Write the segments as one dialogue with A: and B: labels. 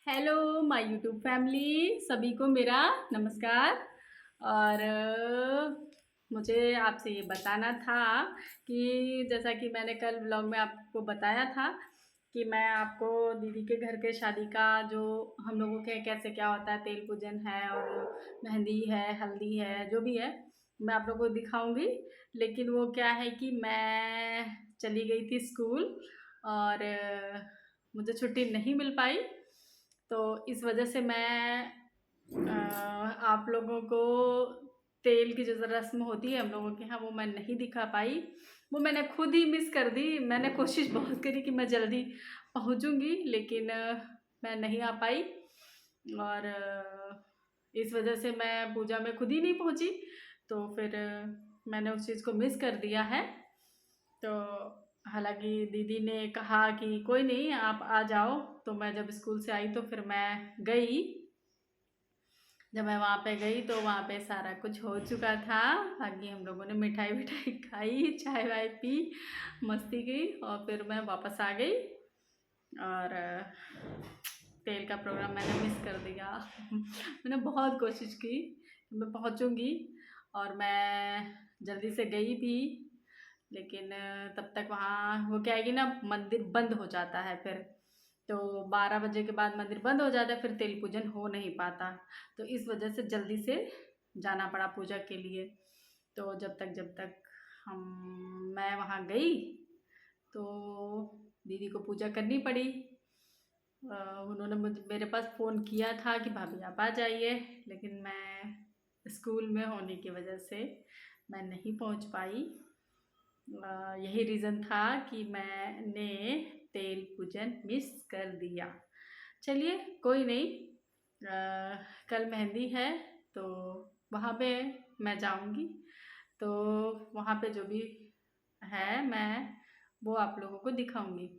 A: Hello my YouTube family, सभी को मेरा नमस्कार। और मुझे आपसे ये बताना था कि जैसा कि मैंने कल व्लॉग में आपको बताया था कि मैं आपको दीदी के घर के शादी का जो हम लोगों के कैसे क्या होता है, तेल पूजन है और मेहंदी है, हल्दी है, जो भी है मैं आप लोगों को दिखाऊंगी। लेकिन वो क्या है कि मैं चली गई थी स्कूल और मुझे छुट्टी नहीं मिल पाई। तो इस वजह से मैं आप लोगों को तेल की जो रस्म होती है हम लोगों के यहाँ, वो मैं नहीं दिखा पाई। वो मैंने खुद ही मिस कर दी। मैंने कोशिश बहुत करी कि मैं जल्दी पहुँचूँगी, लेकिन मैं नहीं आ पाई। और इस वजह से मैं पूजा में खुद ही नहीं पहुँची। तो फिर मैंने उस चीज़ को मिस कर दिया है। तो हालांकि दीदी ने कहा कि कोई नहीं, आप आ जाओ। तो मैं जब स्कूल से आई तो फिर मैं गई। जब मैं वहाँ पे गई तो वहाँ पे सारा कुछ हो चुका था। बाकी हम लोगों ने मिठाई विठाई खाई, चाय वाय पी, मस्ती की और फिर मैं वापस आ गई। और तेल का प्रोग्राम मैंने मिस कर दिया। मैंने बहुत कोशिश की कि मैं पहुँचूँगी और मैं जल्दी से गई भी, लेकिन तब तक वहाँ वो क्या है कि ना, मंदिर बंद हो जाता है फिर। तो 12 बजे के बाद मंदिर बंद हो जाता है, फिर तेल पूजन हो नहीं पाता। तो इस वजह से जल्दी से जाना पड़ा पूजा के लिए। तो जब तक मैं वहाँ गई तो दीदी को पूजा करनी पड़ी। उन्होंने मेरे पास फ़ोन किया था कि भाभी आप आ जाइए, लेकिन मैं स्कूल में होने की वजह से मैं नहीं पहुँच पाई। यही रीज़न था कि मैंने तेल पूजन मिस कर दिया। चलिए कोई नहीं, कल मेहंदी है तो वहाँ पे मैं जाऊँगी। तो वहाँ पे जो भी है मैं वो आप लोगों को दिखाऊँगी।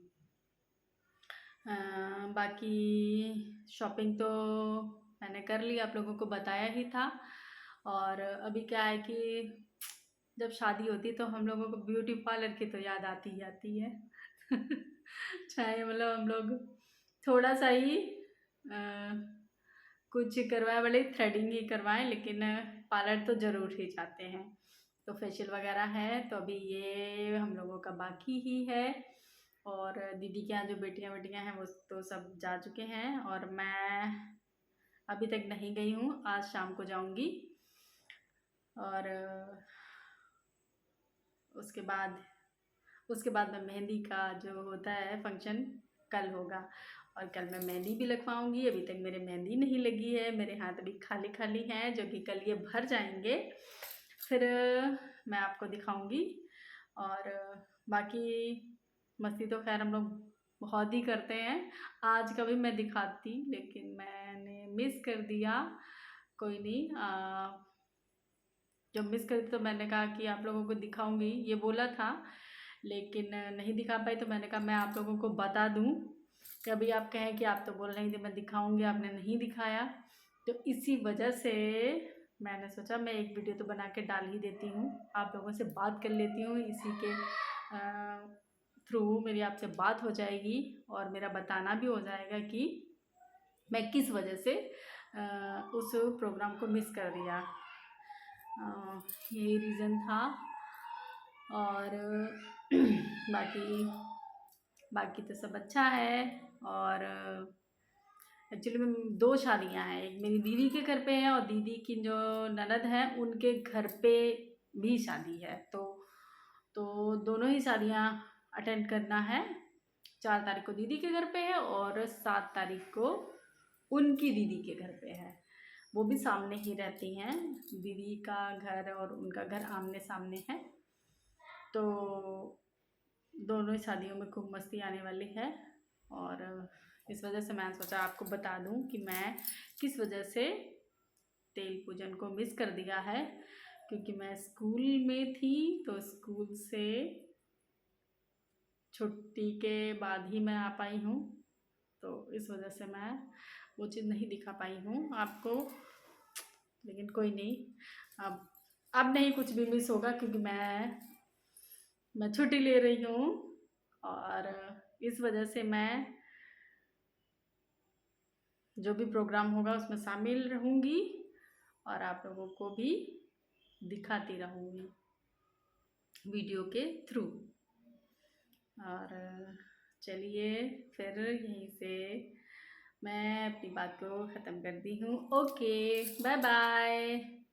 A: बाकी शॉपिंग तो मैंने कर ली, आप लोगों को बताया ही था। और अभी क्या है कि जब शादी होती है तो हम लोगों को ब्यूटी पार्लर की तो याद आती ही आती है। चाहे मतलब हम लोग थोड़ा सा ही कुछ करवाए, भले थ्रेडिंग ही करवाएं, लेकिन पार्लर तो ज़रूर ही जाते हैं। तो फेशियल वगैरह है तो अभी ये हम लोगों का बाकी ही है। और दीदी के यहाँ जो बेटियाँ बेटियाँ हैं वो तो सब जा चुके हैं और मैं अभी तक नहीं गई हूँ। आज शाम को जाऊँगी। और उसके बाद में मेहंदी का जो होता है फंक्शन कल होगा। और कल मैं मेहंदी भी लगवाऊंगी। अभी तक मेरे मेहंदी नहीं लगी है, मेरे हाथ अभी खाली खाली हैं, जो कि कल ये भर जाएंगे। फिर मैं आपको दिखाऊंगी। और बाकी मस्ती तो खैर हम लोग बहुत ही करते हैं। आज का भी मैं दिखाती, लेकिन मैंने मिस कर दिया। कोई नहीं, जब मिस करी तो मैंने कहा कि आप लोगों को दिखाऊंगी, ये बोला था, लेकिन नहीं दिखा पाई। तो मैंने कहा मैं आप लोगों को बता दूं, कभी आप कहें कि आप तो बोल रही थी मैं दिखाऊंगी, आपने नहीं दिखाया। तो इसी वजह से मैंने सोचा मैं एक वीडियो तो बना के डाल ही देती हूँ, आप लोगों से बात कर लेती हूँ। इसी के थ्रू मेरी आपसे बात हो जाएगी और मेरा बताना भी हो जाएगा कि मैं किस वजह से उस प्रोग्राम को मिस कर दिया। यही रीज़न था। और बाकी तो सब अच्छा है। और एक्चुअली में दो शादियां हैं, एक मेरी दीदी के घर पे है और दीदी की जो ननद है उनके घर पे भी शादी है। तो दोनों ही शादियां अटेंड करना है। 4 तारीख को दीदी के घर पे है और 7 तारीख को उनकी दीदी के घर पे है। वो भी सामने ही रहती हैं, दीदी का घर और उनका घर आमने सामने है। तो दोनों ही शादियों में खूब मस्ती आने वाली है। और इस वजह से मैं सोचा आपको बता दूं कि मैं किस वजह से तेल पूजन को मिस कर दिया है। क्योंकि मैं स्कूल में थी, तो स्कूल से छुट्टी के बाद ही मैं आ पाई हूँ। तो इस वजह से मैं वो चीज़ नहीं दिखा पाई हूँ आपको। लेकिन कोई नहीं, अब नहीं कुछ भी मिस होगा, क्योंकि मैं छुट्टी ले रही हूँ। और इस वजह से मैं जो भी प्रोग्राम होगा उसमें शामिल रहूँगी और आप लोगों को भी दिखाती रहूँगी वीडियो के थ्रू। और चलिए फिर यहीं से मैं अपनी बात को ख़त्म करती हूँ। Okay, bye bye.